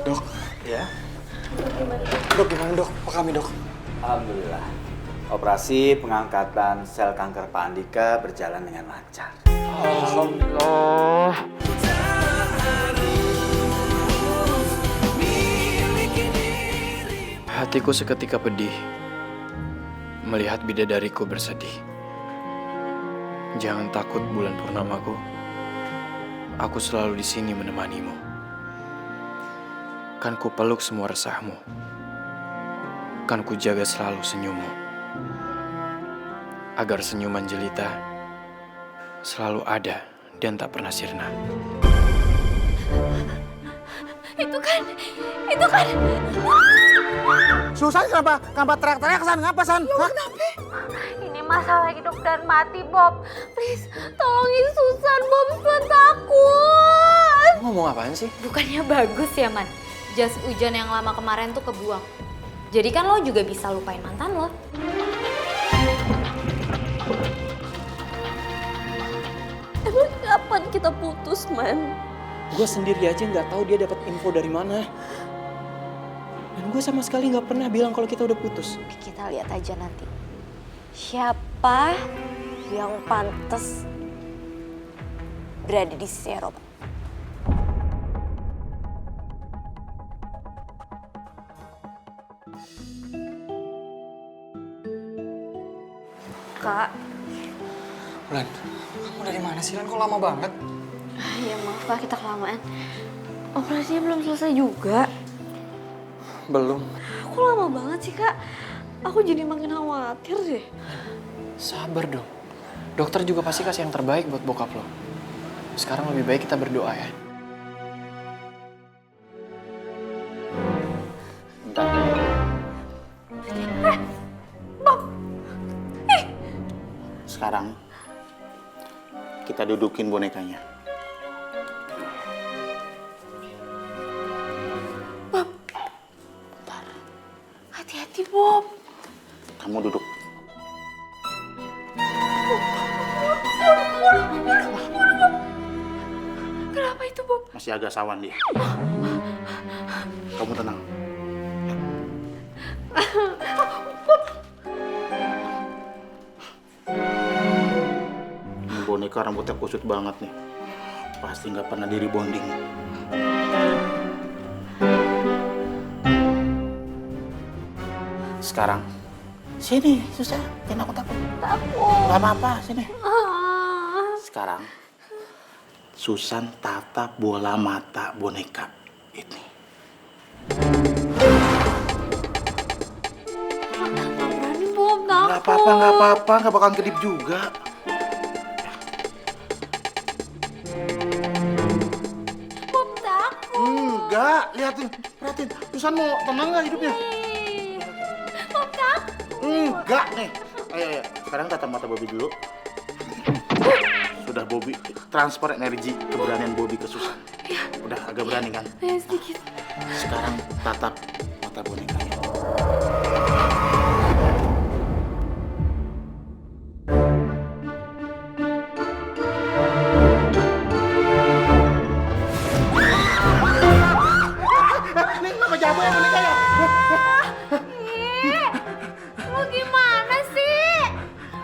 Dok. Ya. Dok, gimana dok? Apa kami dok? Alhamdulillah. Operasi pengangkatan sel kanker Pak Andika berjalan dengan lancar. Alhamdulillah. Hatiku seketika pedih melihat bidadariku bersedih. Jangan takut bulan purnamaku. Aku selalu di sini menemanimu. Kan ku peluk semua resahmu. Kan ku jaga selalu senyummu. Agar senyuman jelita selalu ada dan tak pernah sirna. Itu kan. Susan kenapa teriak-teriak San? Ngapa San? Hah? Kenapa? Ini masalah hidup dan mati, Bob. Please, tolongin Susan, Bob. Susan takut. Kamu ngomong apaan sih? Bukannya bagus ya, Man? Jas hujan yang lama kemarin tuh kebuang. Jadi kan lo juga bisa lupain mantan lo. Emang kapan kita putus, Man? Gue sendiri aja nggak tahu dia dapat info dari mana. Dan gue sama sekali nggak pernah bilang kalau kita udah putus. Kita lihat aja nanti. Siapa yang pantas berada di sisi Eropa? Kak. Lan, kamu dari mana sih Lan? Kok lama banget? Ya maaf Kak, kita kelamaan. Operasinya belum selesai juga. Belum. Kok lama banget sih Kak? Aku jadi makin khawatir deh. Sabar dong. Dokter juga pasti kasih yang terbaik buat bokap lo. Sekarang lebih baik kita berdoa ya. Bentar. Sekarang kita dudukin bonekanya. Bentar. Hati-hati Bob. Kamu duduk. Kenapa itu Bob? Masih agak sawan dia. Kamu tenang. Ini boneka rambutnya kusut banget nih. Pasti nggak pernah di rebonding. Sekarang, sini susah, jangan aku takut. Takut. Gak apa-apa, sini. Ah. Sekarang, Susan tatap bola mata boneka ini. Berani Bob, takut. Gak apa-apa, gak bakalan kedip juga. Bob takut. Enggak, liatin, perhatiin. Susan mau tenang gak hidupnya? Bob takut. Enggak nih. Ayo, sekarang tatap mata Bobby dulu. Sudah Bobby transfer energi keberanian Bobby ke Susan. Udah agak berani kan? Ya sedikit. Sekarang tatap mata bonekanya. Ini kenapa jatuh ya bonekanya? Lo gimana sih?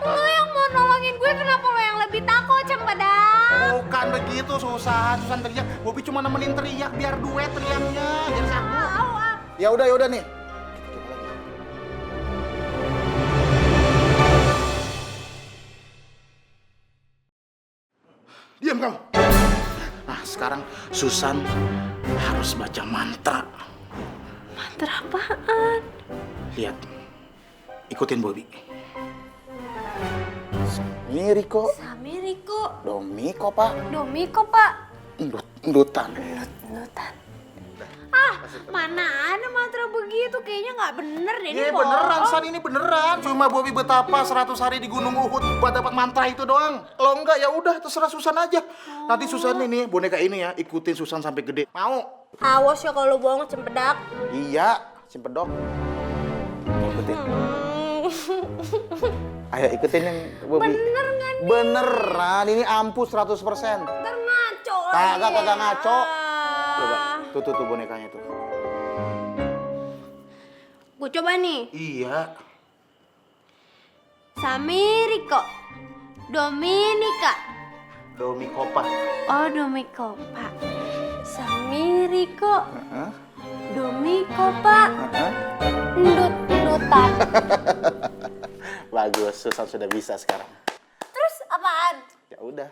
Lo yang mau nolongin gue, kenapa lo yang lebih takut, Cempedak? Bukan begitu, Susan teriak. Bobby cuma nemenin teriak biar duet teriaknya. Biar satu. Ya udah nih. Diam kamu. Nah, sekarang Susan harus baca mantra. Mantra apaan? Lihat. Ikutin Bobby. Miriko, Samiriko. Domiko, Pak. Domiko, Pak. Endutan. Nutan. Ah, mana ada mantra begitu? Kayaknya nggak bener deh. Ini Ini beneran, San, ini beneran. Cuma Bobby betapa 100 hari di Gunung Uhud buat dapat mantra itu doang. Kalau enggak ya udah terserah Susan aja. Nanti Susan ini boneka ini ya ikutin Susan sampai gede. Mau? Awas ya kalau bohong, Cempedak. Iya, si pedok. Ikutin. Ayo ikutin yang Bobby. Bener nggak nih? Beneran, ini ampuh 100%. Ntar ngaco lagi. Kagak ngaco. Ah. Coba, tuh bonekanya tuh. Gue coba nih. Iya. Samiriko. Dominika. Domikopa. Oh, Domikopa. Samiriko. Domikopa. Ndut-ndutan. Bagus, Susan sudah bisa sekarang. Terus apaan? Ya udah.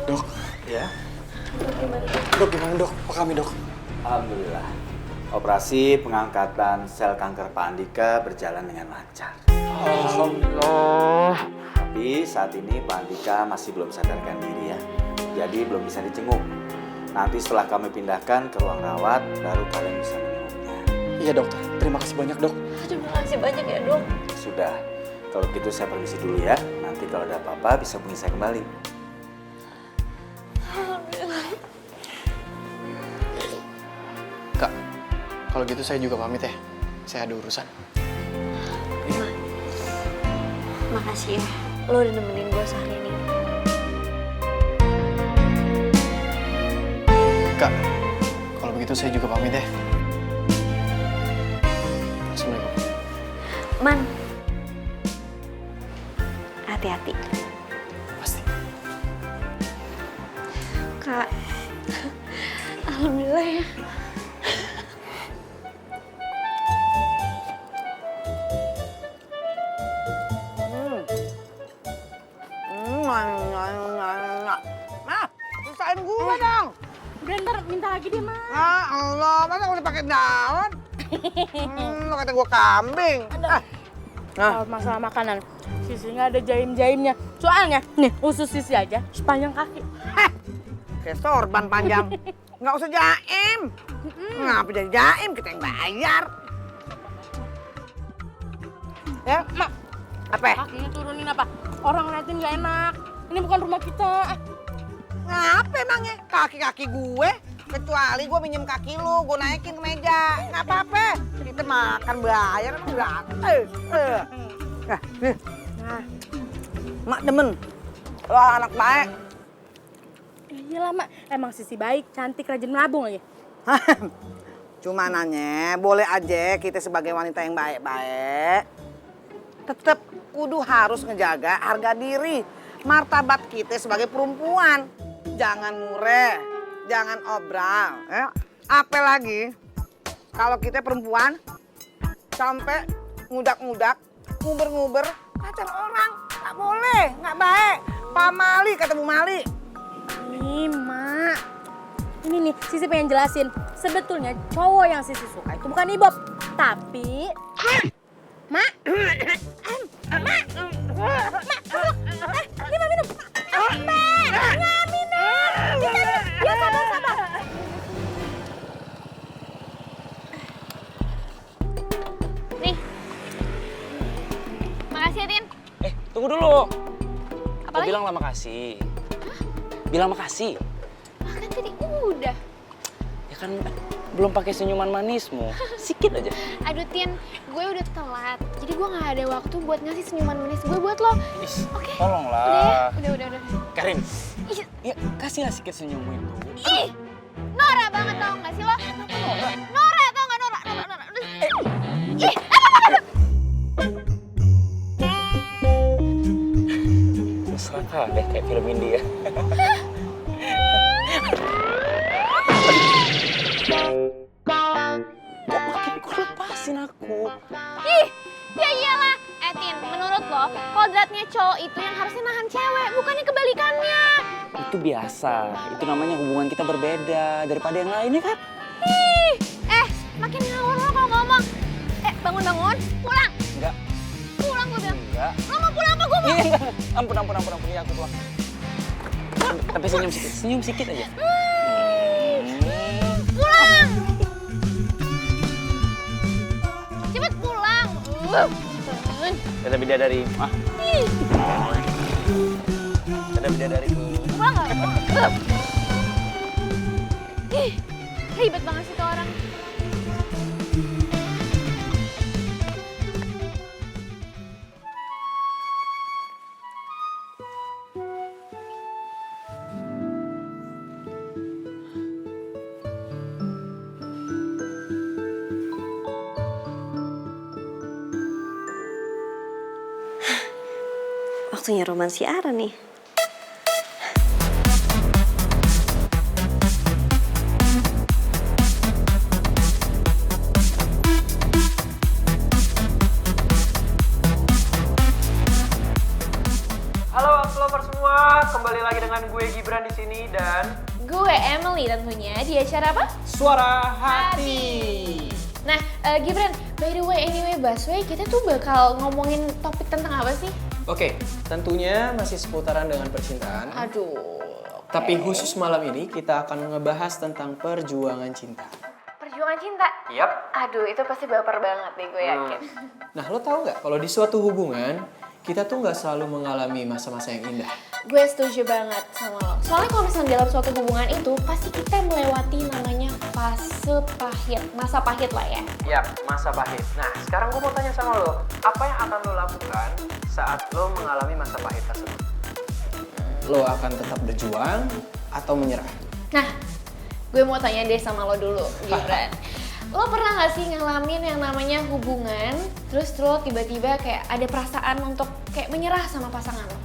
Dok, Ya. dok gimana dok? Apa kami dok? Alhamdulillah. Operasi pengangkatan sel kanker Pak Andika berjalan dengan lancar. Alhamdulillah. Tapi saat ini Pak Andika masih belum sadarkan diri ya. Jadi belum bisa dijenguk. Nanti setelah kami pindahkan ke ruang rawat, baru kalian bisa menjenguknya. Iya dokter, terima kasih banyak dok. Terima kasih banyak ya, Dok. Sudah. Kalau gitu saya permisi dulu ya. Nanti kalau ada apa-apa bisa hubungi saya kembali. Kak, kalau gitu saya juga pamit ya. Saya ada urusan. Makasih ya, lo udah nemenin gue sehari ini. Kak, kalau begitu saya juga pamit ya. Assalamualaikum. Man, hati-hati. Pasti. Kak, alhamdulillah ya. Mah, pisahin gue dong. Udah ntar minta lagi deh, Mas. Ah Allah, masa udah pakai daun? Lo kata gue kambing. Kalau masalah makanan, Sisi nggak ada jaim-jaimnya. Soalnya, nih usus Sisi aja sepanjang kaki. Kayak sorban panjang. Nggak usah jaim. Ngapa jadi jaim? Kita yang bayar. Ya, Mak, apa? kakinya turunin apa? Orang ngeliatin nggak enak. Ini bukan rumah kita. Ngapa emangnya? Kaki-kaki gue. Kecuali gue minjem kaki lu, gue naikin ke meja. Nggak apa-apa. Kita makan bayar emang gratis. Nah, nih. Nah, Mak demen. Lo anak baik. ya iyalah, Mak. Emang Sisi baik, cantik, rajin menabung lagi. Cuma nanya, boleh aja kita sebagai wanita yang baik-baik tetap kudu harus ngejaga harga diri, martabat kita sebagai perempuan. Jangan mureh, jangan obral. Apalagi kalau kita perempuan sampai ngudak-ngudak, nguber-nguber pacar orang. Nggak boleh, nggak baik. Pamali kata Bu Mali. Nih, Mak. Ini nih, Sisi pengen jelasin. Sebetulnya cowok yang Sisi suka itu bukan Ibob. Tapi... Mak! Mak! Ini Mak minum. Mak! Nggak minum! Ya sabar. Nih. Makasih ya, Tin. Tunggu dulu. Apa Kau lagi? bilang lah makasih. Bilang makasih. Ah, kan tadi udah. Ya kan belum pakai senyuman manismu. Sikit aja. Aduh, Tin, gue udah telat. Jadi gue gak ada waktu buat ngasih senyuman manis gue buat lo. Is, Oke. tolonglah. Udah. Karin, Ih, ya kasihlah sikit senyummu itu. ih, Nora banget tau gak sih lo? Nora tau gak? Nora. Ih, Mesra deh kayak film India. Kok makin kok lepasin aku? ih, ya iyalah. Tin, menurut lo, kodratnya cowok itu yang harusnya nahan cewek, bukannya kebalikannya. Itu biasa. Itu namanya hubungan kita berbeda daripada yang lainnya kan? Ih, makin ngawur lo kalau ngomong. Bangun, pulang. Enggak. Pulang gue bilang. Enggak. Lo mau pulang apa gue mau? Iya, enggak. Ampun. Ya aku pulang. Tapi senyum sedikit aja. Pulang. Cepet pulang. Dadah bidadari. Ih, Dadah bidadariku. pulang gak? Ih, ribet banget sih tuh orang. waktunya roman si Ara nih. Halo Axlover semua, kembali lagi dengan gue Gibran di sini dan Gue Emily tentunya di acara apa? Suara Hati. Nah, Gibran, by the way, anyway, Busway, kita tuh bakal ngomongin topik tentang apa sih? Oke, tentunya masih seputaran dengan percintaan. Aduh. Tapi khusus malam ini kita akan ngebahas tentang perjuangan cinta. Perjuangan cinta? Yap. Aduh, itu pasti baper banget deh, gue yakin. Nah, lo tau nggak kalau di suatu hubungan kita tuh nggak selalu mengalami masa-masa yang indah. Gue setuju banget sama lo. Soalnya kalau misalnya dalam suatu hubungan itu, pasti kita melewati namanya fase pahit. Masa pahit lah ya. Yap, masa pahit. Nah, sekarang gue mau tanya sama lo, apa yang akan lo lakukan saat lo mengalami masa pahit tersebut? Lo akan tetap berjuang atau menyerah? Nah, gue mau tanya deh sama lo dulu, Gibran. Lo pernah gak sih ngalamin yang namanya hubungan, terus lo tiba-tiba kayak ada perasaan untuk kayak menyerah sama pasangan lo?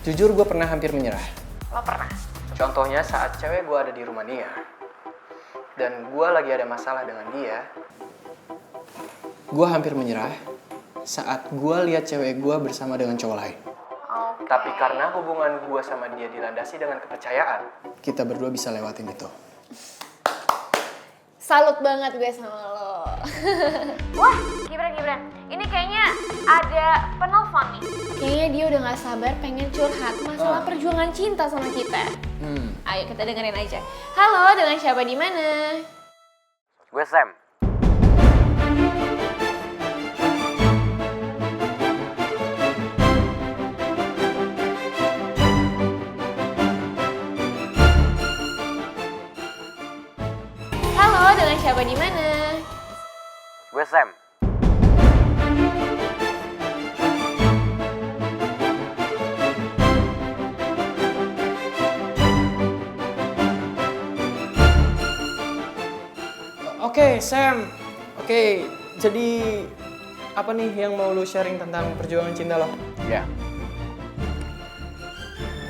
Jujur gue pernah hampir menyerah. Lo pernah? Contohnya saat cewek gue ada di rumah dia, dan gue lagi ada masalah dengan dia, gue hampir menyerah saat gue lihat cewek gue bersama dengan cowok lain. Tapi karena hubungan gue sama dia dilandasi dengan kepercayaan, kita berdua bisa lewatin itu. Salut banget gue sama lo. Wah, Gibran. Ini kayaknya ada penelpon nih. Kayaknya dia udah gak sabar pengen curhat masalah perjuangan cinta sama kita. Ayo kita dengerin aja. Halo, dengan siapa di mana? Gue Sam. Halo, dengan siapa di mana? Gue Sam. Oke, Sam. Oke, jadi apa nih yang mau lu sharing tentang perjuangan cinta lo? Ya.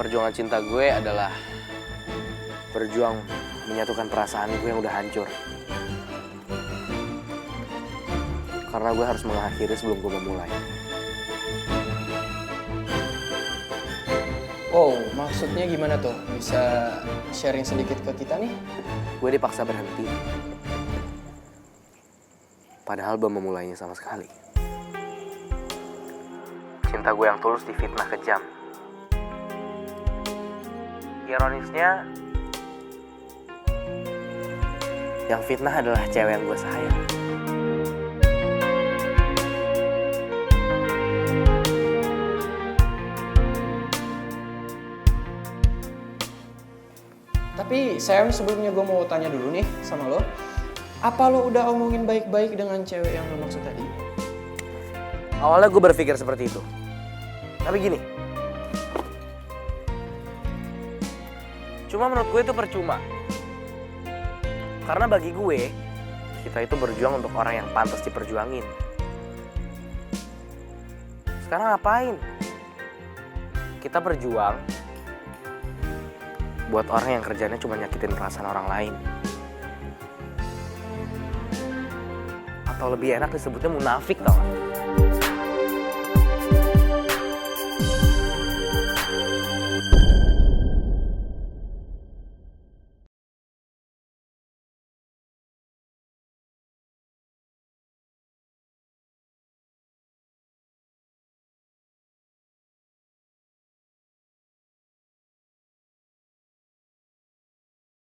Perjuangan cinta gue adalah berjuang menyatukan perasaan gue yang udah hancur. Karena gue harus mengakhiri sebelum gue memulai. Oh, maksudnya gimana tuh? Bisa sharing sedikit ke kita nih? Gue dipaksa berhenti. Padahal belum memulainya sama sekali. Cinta gue yang tulus difitnah kejam. Ironisnya, yang fitnah adalah cewek yang gue sayang. Tapi Sam, sebelumnya gue mau tanya dulu nih sama lo. Apa lo udah omongin baik-baik dengan cewek yang lo maksud tadi? Awalnya gue berpikir seperti itu. Tapi gini. Cuma menurut gue itu percuma. Karena bagi gue, kita itu berjuang untuk orang yang pantas diperjuangin. Sekarang ngapain? Kita berjuang buat orang yang kerjanya cuma nyakitin perasaan orang lain. Atau lebih enak disebutnya munafik, tau gak?